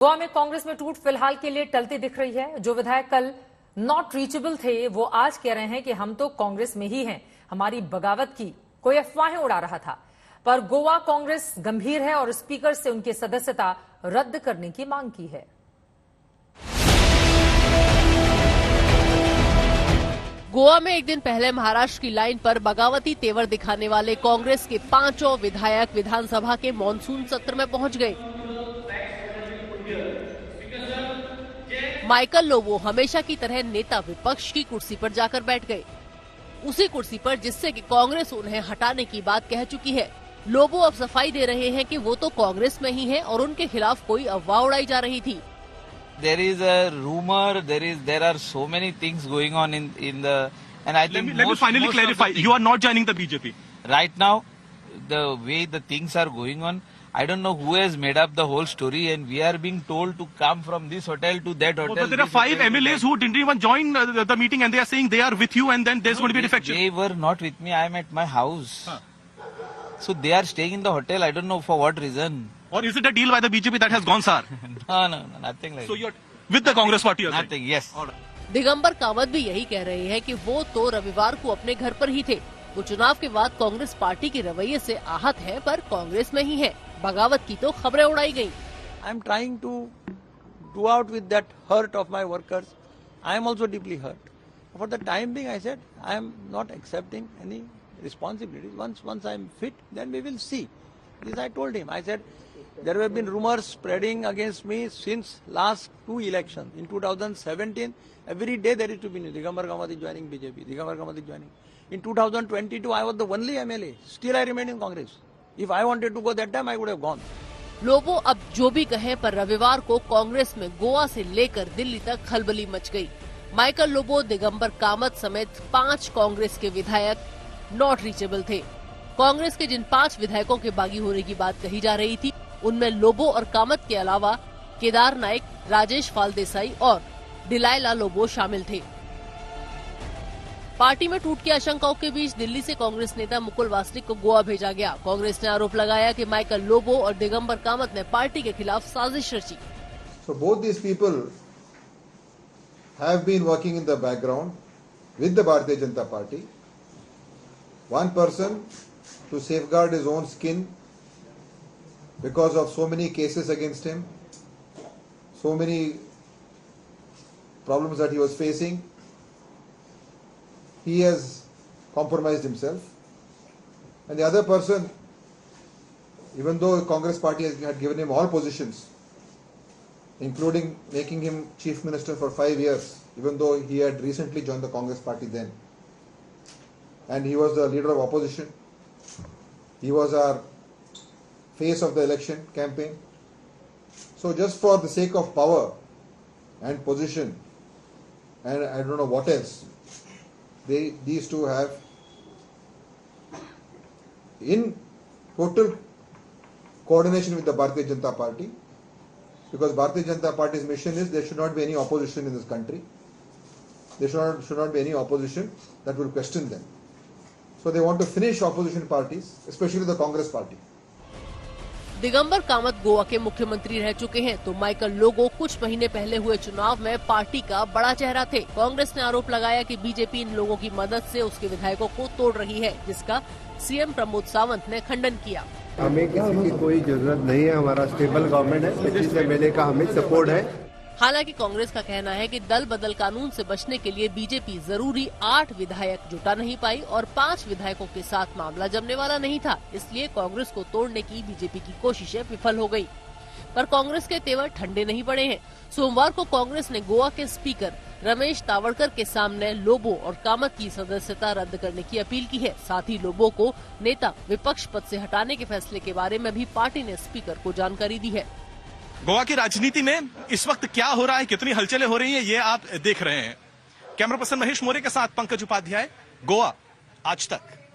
गोवा में कांग्रेस में टूट फिलहाल के लिए टलती दिख रही है। जो विधायक कल नॉट रीचेबल थे वो आज कह रहे हैं कि हम तो कांग्रेस में ही हैं, हमारी बगावत की कोई अफवाहें उड़ा रहा था। पर गोवा कांग्रेस गंभीर है और स्पीकर से उनकी सदस्यता रद्द करने की मांग की है। गोवा में एक दिन पहले महाराष्ट्र की लाइन पर बगावती तेवर दिखाने वाले कांग्रेस के 5 विधायक विधानसभा के मॉनसून सत्र में पहुंच गए। माइकल लोबो हमेशा की तरह नेता विपक्ष की कुर्सी पर जाकर बैठ गए, उसी कुर्सी पर जिससे कि कांग्रेस उन्हें हटाने की बात कह चुकी है। लोबो अब सफाई दे रहे हैं कि वो तो कांग्रेस में ही है और उनके खिलाफ कोई अफवाह उड़ाई जा रही थी। There is a rumor. There are so many things going on in the, and I think let me finally clarify. You are not joining the BJP right now. The way the things are going on, I don't know who has made up the whole story, and we are being told to come from this hotel to that hotel. But there are 5 MLAs who didn't even join the meeting, and they are saying they are with you, and then there's going to be a defection. They were not with me. I am at my house. So they are staying in the hotel. I don't know for what reason. Or is it a deal by the BJP that has gone, sir? No, nothing like that. So you're with the Congress party? Nothing, yes. Digambar Kamat भी यही कह रहे हैं कि वो तो रविवार को अपने घर पर ही थे। वो चुनाव के बाद कांग्रेस पार्टी के रवैये से आहत हैं, पर कांग्रेस में ही है। बगावत की तो खबरें उड़ाई गयी। I am trying to do out with that hurt of my workers. I am also deeply hurt. For the time being, I said I am not accepting any responsibilities. Once I am fit, then we will see. This I told him. I said there have been rumors spreading against me since last 2 elections. In 2017, every day there is to be news. Digambar Kamath is joining BJP. Digambar Kamath is joining. In 2022, I was the only MLA. Still I remain in Congress. If I wanted to go that time, I would have gone. Lobo अब जो भी कहे, पर रविवार को कांग्रेस में गोवा से लेकर दिल्ली तक खलबली मच गई। माइकल लोबो, दिगंबर कामत समेत 5 कांग्रेस के विधायक नॉट रीचेबल थे। कांग्रेस के जिन 5 विधायकों के बागी होने की बात कही जा रही थी, उनमें लोबो और कामत के अलावा केदार नाइक, राजेश फालदेसाई और डिलायला लोबो शामिल थे। पार्टी में टूट की आशंकाओं के बीच दिल्ली से कांग्रेस नेता मुकुल वासनिक को गोवा भेजा गया। कांग्रेस ने आरोप लगाया कि माइकल लोबो और दिगंबर कामत ने पार्टी के खिलाफ साजिश रची। So both these people have been working in the background with the Bharatiya Janata Party. One person to safeguard his own skin because of so many cases against him, so many problems that he was facing. He has compromised himself. And the other person, even though Congress party had given him all positions, including making him chief minister for 5 years, even though he had recently joined the Congress party then. And he was the leader of opposition. He was our face of the election campaign. So just for the sake of power and position, and I don't know what else, these two have, in total coordination with the Bharatiya Janata Party, because Bharatiya Janata Party's mission is there should not be any opposition in this country. There should not be any opposition that will question them. So they want to finish opposition parties, especially the Congress party. Digambar Kamat Goa के मुख्यमंत्री रह चुके हैं, तो Michael Lobo कुछ महीने पहले हुए चुनाव में पार्टी का बड़ा चेहरा थे। कांग्रेस ने आरोप लगाया कि बीजेपी इन लोगों की मदद से उसके विधायकों को तोड़ रही है, जिसका सीएम प्रमोद सावंत ने खंडन किया। हमें किसी की कोई जरूरत नहीं है, हमारा स्टेबल गवर्नमेंट है, 25 MLA का हमें सपोर्ट है। हालांकि कांग्रेस का कहना है कि दल बदल कानून से बचने के लिए बीजेपी जरूरी 8 विधायक जुटा नहीं पाई और 5 विधायकों के साथ मामला जमने वाला नहीं था, इसलिए कांग्रेस को तोड़ने की बीजेपी की कोशिशें विफल हो गयी। पर कांग्रेस के तेवर ठंडे नहीं पड़े हैं। सोमवार को कांग्रेस ने गोवा के स्पीकर रमेश तावड़कर के सामने लोबो और कामत की सदस्यता रद्द करने की अपील की है। साथ ही लोबो को नेता विपक्ष पद से हटाने के फैसले के बारे में भी पार्टी ने स्पीकर को जानकारी दी है। गोवा की राजनीति में इस वक्त क्या हो रहा है, कितनी हलचलें हो रही हैं, ये आप देख रहे हैं। कैमरा पर्सन महेश मोरे के साथ पंकज उपाध्याय, गोवा आज तक।